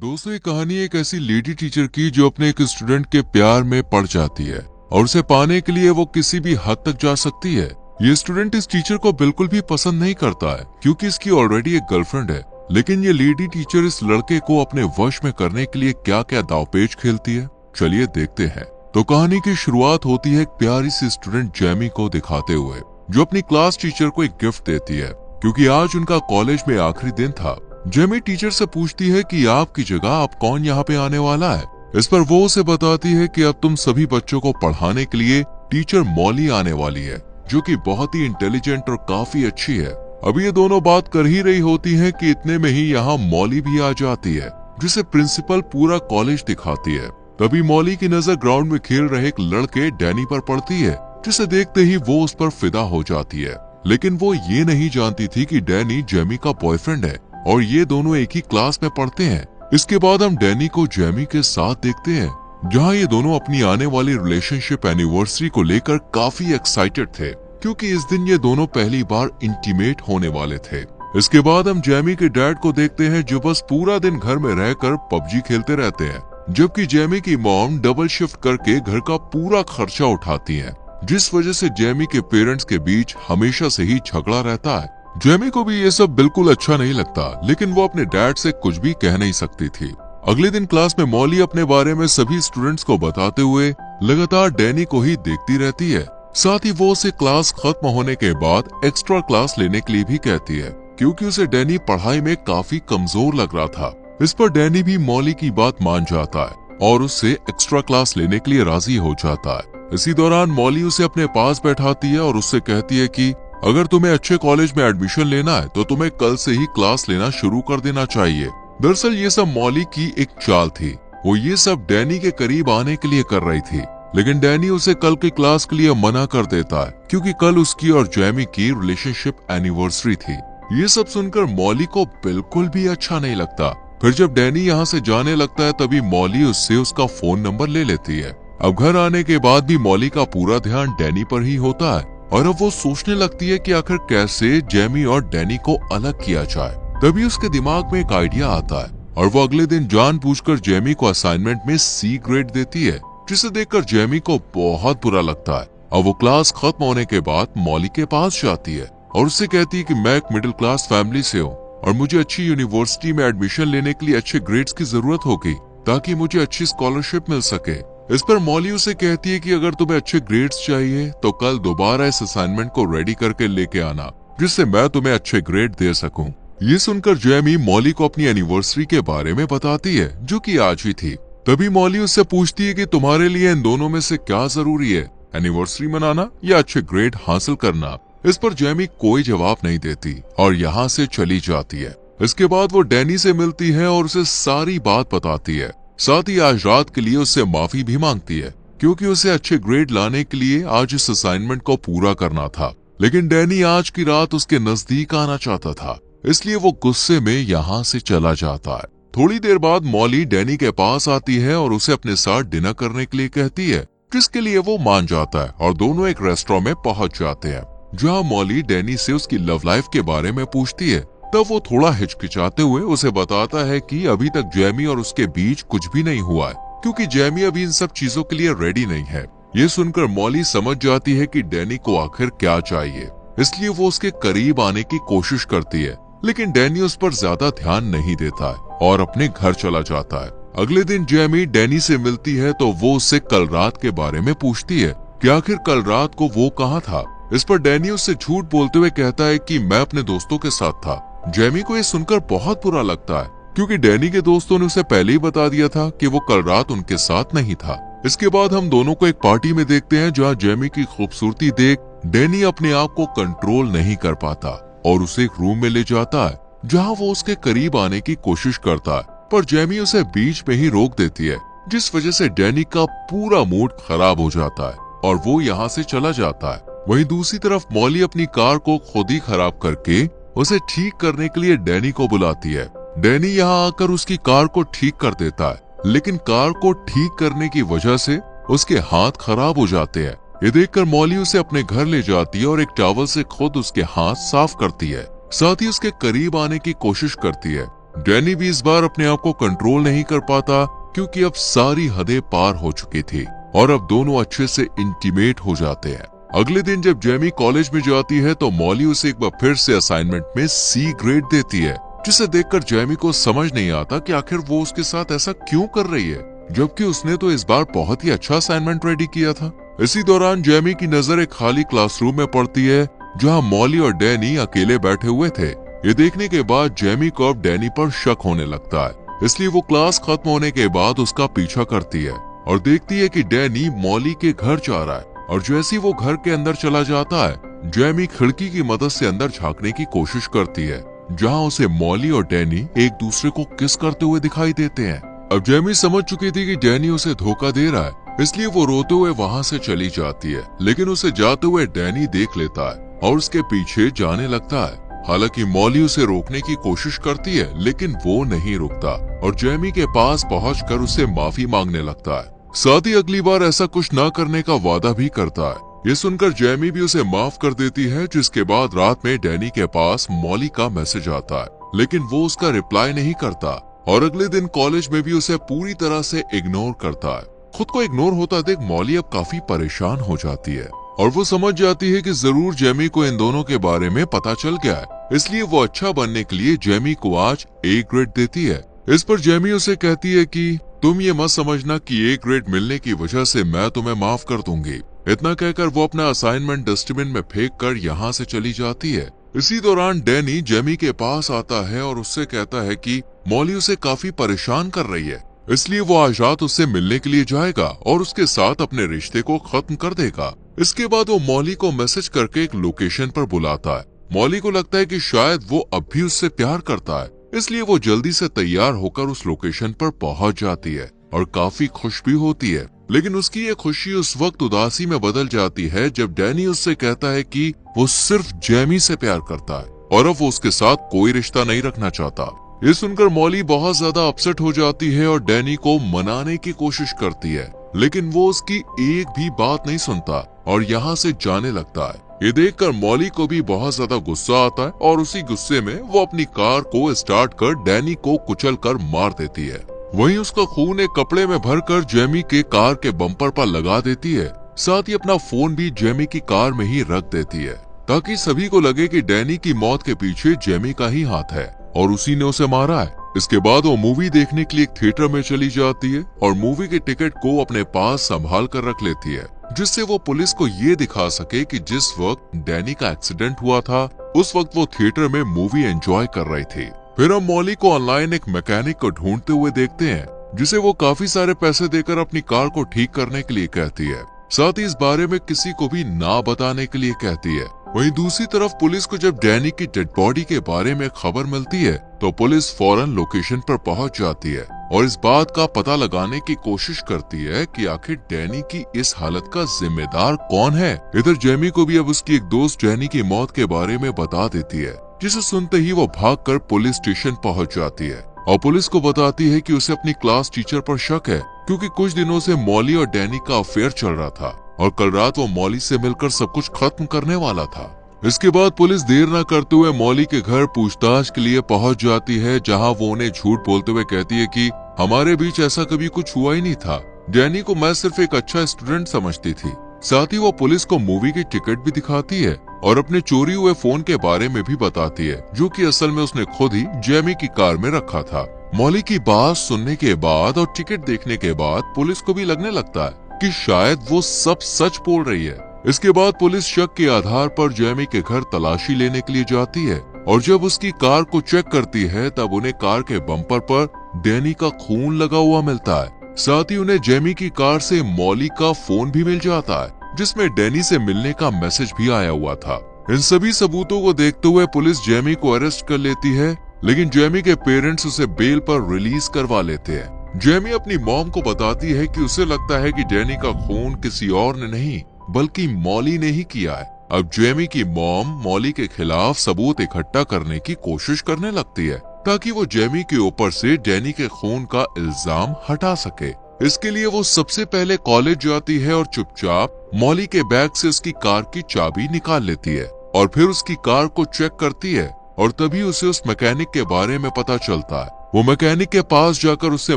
दोस्तों, ये कहानी एक ऐसी लेडी टीचर की जो अपने एक स्टूडेंट के प्यार में पड़ जाती है और उसे पाने के लिए वो किसी भी हद तक जा सकती है। ये स्टूडेंट इस टीचर को बिल्कुल भी पसंद नहीं करता है क्योंकि इसकी ऑलरेडी एक गर्लफ्रेंड है। लेकिन ये लेडी टीचर इस लड़के को अपने वश में करने के लिए क्या क्या दावपेच खेलती है, चलिए देखते हैं। तो कहानी की शुरुआत होती है एक प्यारी सी स्टूडेंट जेमी को दिखाते हुए, जो अपनी क्लास टीचर को एक गिफ्ट देती है क्योंकि आज उनका कॉलेज में आखिरी दिन था। जेमी टीचर से पूछती है कि आपकी जगह अब कौन यहाँ पे आने वाला है। इस पर वो उसे बताती है कि अब तुम सभी बच्चों को पढ़ाने के लिए टीचर मॉली आने वाली है, जो कि बहुत ही इंटेलिजेंट और काफी अच्छी है। अभी ये दोनों बात कर ही रही होती हैं कि इतने में ही यहाँ मॉली भी आ जाती है, जिसे प्रिंसिपल पूरा कॉलेज दिखाती है। तभी मॉली की नजर ग्राउंड में खेल रहे एक लड़के डैनी पर पड़ती है, जिसे देखते ही वो उस पर फिदा हो जाती है। लेकिन वो ये नहीं जानती थी कि डैनी जेमी का बॉयफ्रेंड है और ये दोनों एक ही क्लास में पढ़ते हैं। इसके बाद हम डैनी को जेमी के साथ देखते हैं, जहां ये दोनों अपनी आने वाली रिलेशनशिप एनिवर्सरी को लेकर काफी एक्साइटेड थे, क्योंकि इस दिन ये दोनों पहली बार इंटीमेट होने वाले थे। इसके बाद हम जेमी के डैड को देखते हैं, जो बस पूरा दिन घर में रहकर पबजी खेलते रहते हैं, जबकि जेमी की मॉम डबल शिफ्ट करके घर का पूरा खर्चा उठाती है, जिस वजह से जेमी के पेरेंट्स के बीच हमेशा से ही झगड़ा रहता है। जेमी को भी ये सब बिल्कुल अच्छा नहीं लगता, लेकिन वो अपने डैड से कुछ भी कह नहीं सकती थी। अगले दिन क्लास में मॉली अपने बारे में सभी स्टूडेंट्स को बताते हुए लगातार डैनी को ही देखती रहती है। साथ ही वो उसे क्लास खत्म होने के बाद एक्स्ट्रा क्लास लेने के लिए भी कहती है, क्योंकि उसे डैनी पढ़ाई में काफी कमजोर लग रहा था। इस पर डैनी भी मॉली की बात मान जाता है और उससे एक्स्ट्रा क्लास लेने के लिए राजी हो जाता है। इसी दौरान मॉली उसे अपने पास बैठाती है और उससे कहती है कि अगर तुम्हें अच्छे कॉलेज में एडमिशन लेना है तो तुम्हें कल से ही क्लास लेना शुरू कर देना चाहिए। दरअसल ये सब मॉली की एक चाल थी। वो ये सब डैनी के करीब आने के लिए कर रही थी, लेकिन डैनी उसे कल की क्लास के लिए मना कर देता है, क्योंकि कल उसकी और जेमी की रिलेशनशिप एनिवर्सरी थी। ये सब सुनकर मॉली को बिल्कुल भी अच्छा नहीं लगता। फिर जब डैनी यहाँ से जाने लगता है, तभी मॉली उससे उसका फोन नंबर ले लेती है। अब घर आने के बाद भी मॉली का पूरा ध्यान डैनी पर ही होता है और अब वो सोचने लगती है कि आखिर कैसे जेमी और डैनी को अलग किया जाए। तभी उसके दिमाग में एक आइडिया आता है और वो अगले दिन जानबूझकर जेमी को असाइनमेंट में सी ग्रेड देती है, जिसे देखकर जेमी को बहुत बुरा लगता है। अब वो क्लास खत्म होने के बाद मॉली के पास जाती है और उससे कहती है कि मैं एक मिडिल क्लास फैमिली से हूँ और मुझे अच्छी यूनिवर्सिटी में एडमिशन लेने के लिए अच्छे ग्रेड्स की जरूरत होगी, ताकि मुझे अच्छी स्कॉलरशिप मिल सके। इस पर मॉली उसे कहती है कि अगर तुम्हें अच्छे ग्रेड्स चाहिए तो कल दोबारा इस असाइनमेंट को रेडी करके लेके आना, जिससे मैं तुम्हें अच्छे ग्रेड दे सकूं। ये सुनकर जेमी मॉली को अपनी एनिवर्सरी के बारे में बताती है, जो कि आज ही थी। तभी मॉली उससे पूछती है कि तुम्हारे लिए इन दोनों में से क्या जरूरी है, एनिवर्सरी मनाना या अच्छे ग्रेड हासिल करना। इस पर जेमी कोई जवाब नहीं देती और यहाँ से चली जाती है। इसके बाद वो डैनी से मिलती है और उसे सारी बात बताती है। साथ ही आज रात के लिए उससे माफी भी मांगती है, क्योंकि उसे अच्छे ग्रेड लाने के लिए आज इस असाइनमेंट को पूरा करना था। लेकिन डैनी आज की रात उसके नजदीक आना चाहता था, इसलिए वो गुस्से में यहाँ से चला जाता है। थोड़ी देर बाद मॉली डैनी के पास आती है और उसे अपने साथ डिनर करने के लिए कहती है, जिसके लिए वो मान जाता है और दोनों एक रेस्टोरेंट में पहुंच जाते हैं, जहाँ मॉली डैनी से उसकी लव लाइफ के बारे में पूछती है। तब वो थोड़ा हिचकिचाते हुए उसे बताता है कि अभी तक जेमी और उसके बीच कुछ भी नहीं हुआ है, क्योंकि जेमी अभी इन सब चीजों के लिए रेडी नहीं है। ये सुनकर मॉली समझ जाती है कि डैनी को आखिर क्या चाहिए, इसलिए वो उसके करीब आने की कोशिश करती है। लेकिन डैनी उस पर ज्यादा ध्यान नहीं देता है और अपने घर चला जाता है। अगले दिन जेमी डैनी से मिलती है तो वो उससे कल रात के बारे में पूछती है कि आखिर कल रात को वो कहाँ था। इस पर डैनी उससे झूठ बोलते हुए कहता है कि मैं अपने दोस्तों के साथ था। जेमी को ये सुनकर बहुत बुरा लगता है, क्योंकि डैनी के दोस्तों ने उसे पहले ही बता दिया था कि वो कल रात उनके साथ नहीं था। इसके बाद हम दोनों को एक पार्टी में देखते हैं, जहाँ जेमी की खूबसूरती देख डैनी अपने आप को कंट्रोल नहीं कर पाता और उसे एक रूम में ले जाता है, जहाँ वो उसके करीब आने की कोशिश करता है, पर जेमी उसे बीच में ही रोक देती है, जिस वजह से डैनी का पूरा मूड खराब हो जाता है और वो यहाँ से चला जाता है। वहीं दूसरी तरफ मॉली अपनी कार को खुद ही खराब करके उसे ठीक करने के लिए डैनी को बुलाती है। डैनी यहाँ आकर उसकी कार को ठीक कर देता है, लेकिन कार को ठीक करने की वजह से उसके हाथ खराब हो जाते हैं। ये देखकर मॉली उसे अपने घर ले जाती है और एक टॉवल से खुद उसके हाथ साफ करती है। साथ ही उसके करीब आने की कोशिश करती है, डैनी भी इस बार अपने आप को कंट्रोल नहीं कर पाता क्योंकि अब सारी हदें पार हो चुकी थी और अब दोनों अच्छे से इंटीमेट हो जाते हैं। अगले दिन जब जेमी कॉलेज में जाती है तो मॉली उसे एक बार फिर से असाइनमेंट में सी ग्रेड देती है, जिसे देखकर जेमी को समझ नहीं आता कि आखिर वो उसके साथ ऐसा क्यों कर रही है, जबकि उसने तो इस बार बहुत ही अच्छा असाइनमेंट रेडी किया था। इसी दौरान जेमी की नजर एक खाली क्लासरूम में पड़ती है जहां मॉली और डैनी अकेले बैठे हुए थे। ये देखने के बाद जेमी को अब डैनी पर शक होने लगता है, इसलिए वो क्लास खत्म होने के बाद उसका पीछा करती है और देखती है कि डैनी मॉली के घर जा रहा है। और जैसे ही वो घर के अंदर चला जाता है, जेमी खिड़की की मदद से अंदर झांकने की कोशिश करती है, जहां उसे मॉली और डैनी एक दूसरे को किस करते हुए दिखाई देते हैं। अब जेमी समझ चुकी थी कि डैनी उसे धोखा दे रहा है, इसलिए वो रोते हुए वहां से चली जाती है, लेकिन उसे जाते हुए डैनी देख लेता है और उसके पीछे जाने लगता है। हालांकि मॉली उसे रोकने की कोशिश करती है, लेकिन वो नहीं रुकता और जेमी के पास पहुंचकर उसे माफी मांगने लगता है। साथ ही अगली बार ऐसा कुछ ना करने का वादा भी करता है। ये सुनकर जेमी भी उसे माफ कर देती है, जिसके बाद रात में डैनी के पास मॉली का मैसेज आता है, लेकिन वो उसका रिप्लाई नहीं करता और अगले दिन कॉलेज में भी उसे पूरी तरह से इग्नोर करता है। खुद को इग्नोर होता देख मॉली अब काफी परेशान हो जाती है और वो समझ जाती है कि जरूर जेमी को इन दोनों के बारे में पता चल गया है, इसलिए वो अच्छा बनने के लिए जेमी को आज ए ग्रेड देती है। इस पर जेमी उसे कहती है कि तुम ये मत समझना कि ए ग्रेड मिलने की वजह से मैं तुम्हें माफ कर दूंगी। इतना कहकर वो अपना असाइनमेंट डस्टबिन में फेंक कर यहाँ से चली जाती है। इसी दौरान डैनी जेमी के पास आता है और उससे कहता है कि मॉली उसे काफी परेशान कर रही है, इसलिए वो आज रात उससे मिलने के लिए जाएगा और उसके साथ अपने रिश्ते को खत्म कर देगा। इसके बाद वो मॉली को मैसेज करके एक लोकेशन पर बुलाता है। मॉली को लगता है कि शायद वो अब भी उससे प्यार करता है, इसलिए वो जल्दी से तैयार होकर उस लोकेशन पर पहुंच जाती है और काफी खुश भी होती है। लेकिन उसकी ये खुशी उस वक्त उदासी में बदल जाती है जब डैनी उससे कहता है कि वो सिर्फ जेमी से प्यार करता है और अब वो उसके साथ कोई रिश्ता नहीं रखना चाहता। ये सुनकर मॉली बहुत ज्यादा अपसेट हो जाती है और डैनी को मनाने की कोशिश करती है, लेकिन वो उसकी एक भी बात नहीं सुनता और यहाँ से जाने लगता है। ये देखकर मॉली को भी बहुत ज्यादा गुस्सा आता है और उसी गुस्से में वो अपनी कार को स्टार्ट कर डैनी को कुचल कर मार देती है। वहीं उसका खून एक कपड़े में भरकर जेमी के कार के बम्पर पर लगा देती है। साथ ही अपना फोन भी जेमी की कार में ही रख देती है, ताकि सभी को लगे कि डैनी की मौत के पीछे जेमी का ही हाथ है और उसी ने उसे मारा है। इसके बाद वो मूवी देखने के लिए एक थिएटर में चली जाती है और मूवी के टिकट को अपने पास संभाल कर रख लेती है, जिससे वो पुलिस को ये दिखा सके कि जिस वक्त डैनी का एक्सीडेंट हुआ था उस वक्त वो थिएटर में मूवी एंजॉय कर रही थी। फिर हम मॉली को ऑनलाइन एक मैकेनिक को ढूंढते हुए देखते हैं, जिसे वो काफी सारे पैसे देकर अपनी कार को ठीक करने के लिए कहती है। साथ ही इस बारे में किसी को भी ना बताने के लिए कहती है। वहीं दूसरी तरफ पुलिस को जब डैनी की डेड बॉडी के बारे में खबर मिलती है तो पुलिस फौरन लोकेशन पर पहुंच जाती है और इस बात का पता लगाने की कोशिश करती है कि आखिर डैनी की इस हालत का जिम्मेदार कौन है। इधर जेमी को भी अब उसकी एक दोस्त डैनी की मौत के बारे में बता देती है, जिसे सुनते ही वो भागकर पुलिस स्टेशन पहुंच जाती है और पुलिस को बताती है कि उसे अपनी क्लास टीचर पर शक है, क्योंकि कुछ दिनों से मॉली और डैनी का अफेयर चल रहा था और कल रात वो मॉली से मिलकर सब कुछ खत्म करने वाला था। इसके बाद पुलिस देर न करते हुए मॉली के घर पूछताछ के लिए पहुंच जाती है, जहां वो उन्हें झूठ बोलते हुए कहती है कि हमारे बीच ऐसा कभी कुछ हुआ ही नहीं था, डैनी को मैं सिर्फ एक अच्छा स्टूडेंट समझती थी। साथ ही वो पुलिस को मूवी की टिकट भी दिखाती है और अपने चोरी हुए फोन के बारे में भी बताती है, जो कि असल में उसने खुद ही जेमी की कार में रखा था। मॉली की बात सुनने के बाद और टिकट देखने के बाद पुलिस को भी लगने लगता है कि शायद वो सब सच बोल रही है। इसके बाद पुलिस शक के आधार पर जेमी के घर तलाशी लेने के लिए जाती है और जब उसकी कार को चेक करती है तब उन्हें कार के बम्पर पर डैनी का खून लगा हुआ मिलता है। साथ ही उन्हें जेमी की कार से मॉली का फोन भी मिल जाता है, जिसमें डैनी से मिलने का मैसेज भी आया हुआ था। इन सभी सबूतों को देखते हुए पुलिस जेमी को अरेस्ट कर लेती है, लेकिन जेमी के पेरेंट्स उसे बेल पर रिलीज करवा लेते हैं। जेमी अपनी मॉम को बताती है कि उसे लगता है कि डैनी का खून किसी और ने नहीं बल्कि मॉली ने ही किया है। अब जेमी की मॉम मॉली के खिलाफ सबूत इकट्ठा करने की कोशिश करने लगती है, ताकि वो जेमी के ऊपर से डैनी के खून का इल्जाम हटा सके। इसके लिए वो सबसे पहले कॉलेज जाती है और चुपचाप मॉली के बैग से उसकी कार की चाबी निकाल लेती है और फिर उसकी कार को चेक करती है और तभी उसे उस मैकेनिक के बारे में पता चलता है। वो मैकेनिक के पास जाकर उससे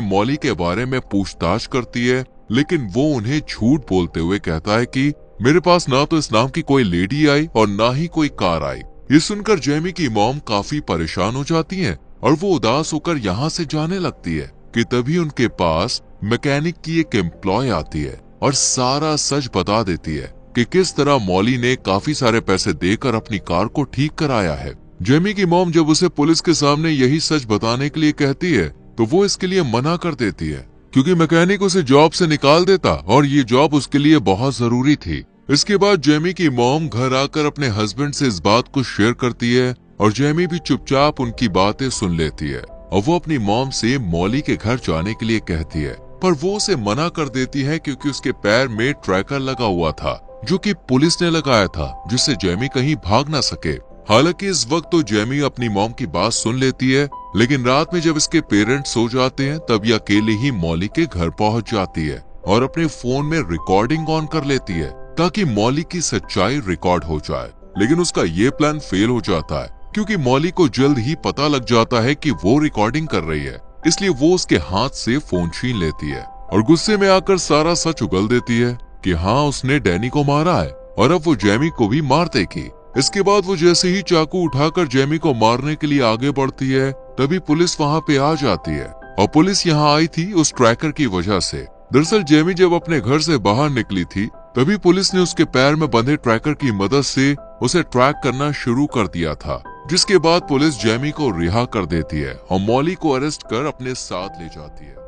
मॉली के बारे में पूछताछ करती है, लेकिन वो उन्हें झूठ बोलते हुए कहता है कि मेरे पास ना तो इस नाम की कोई लेडी आई और ना ही कोई कार आई। ये सुनकर जेमी की मॉम काफी परेशान हो जाती है और वो उदास होकर यहाँ से जाने लगती है कि तभी उनके पास मैकेनिक की एक एम्प्लॉय आती है और सारा सच बता देती है कि किस तरह मॉली ने काफी सारे पैसे देकर अपनी कार को ठीक कराया है। जेमी की मॉम जब उसे पुलिस के सामने यही सच बताने के लिए कहती है तो वो इसके लिए मना कर देती है, क्योंकि मैकेनिक उसे जॉब से निकाल देता और ये जॉब उसके लिए बहुत जरूरी थी। इसके बाद जेमी की मॉम घर आकर अपने हस्बैंड से इस बात को शेयर करती है और जेमी भी चुपचाप उनकी बातें सुन लेती है और वो अपनी मॉम से मॉली के घर जाने के लिए कहती है, पर वो उसे मना कर देती है क्योंकि उसके पैर में ट्रैकर लगा हुआ था जो कि पुलिस ने लगाया था, जिससे जेमी कहीं भाग ना सके। हालांकि इस वक्त तो जेमी अपनी मॉम की बात सुन लेती है, लेकिन रात में जब इसके पेरेंट्स सो जाते हैं तब ये अकेले ही मॉली के घर पहुंच जाती है और अपने फोन में रिकॉर्डिंग ऑन कर लेती है ताकि मॉली की सच्चाई रिकॉर्ड हो जाए। लेकिन उसका ये प्लान फेल हो जाता है क्योंकि मॉली को जल्द ही पता लग जाता है कि वो रिकॉर्डिंग कर रही है, इसलिए वो उसके हाथ से फोन छीन लेती है और गुस्से में आकर सारा सच उगल देती है कि हाँ उसने डैनी को मारा है और अब वो जेमी को भी मार देगी। इसके बाद वो जैसे ही चाकू उठाकर जेमी को मारने के लिए आगे बढ़ती है तभी पुलिस वहाँ पे आ जाती है और पुलिस यहाँ आई थी उस ट्रैकर की वजह से। दरअसल जेमी जब अपने घर से बाहर निकली थी तभी पुलिस ने उसके पैर में बंधे ट्रैकर की मदद से उसे ट्रैक करना शुरू कर दिया था, जिसके बाद पुलिस जेमी को रिहा कर देती है और मॉली को अरेस्ट कर अपने साथ ले जाती है।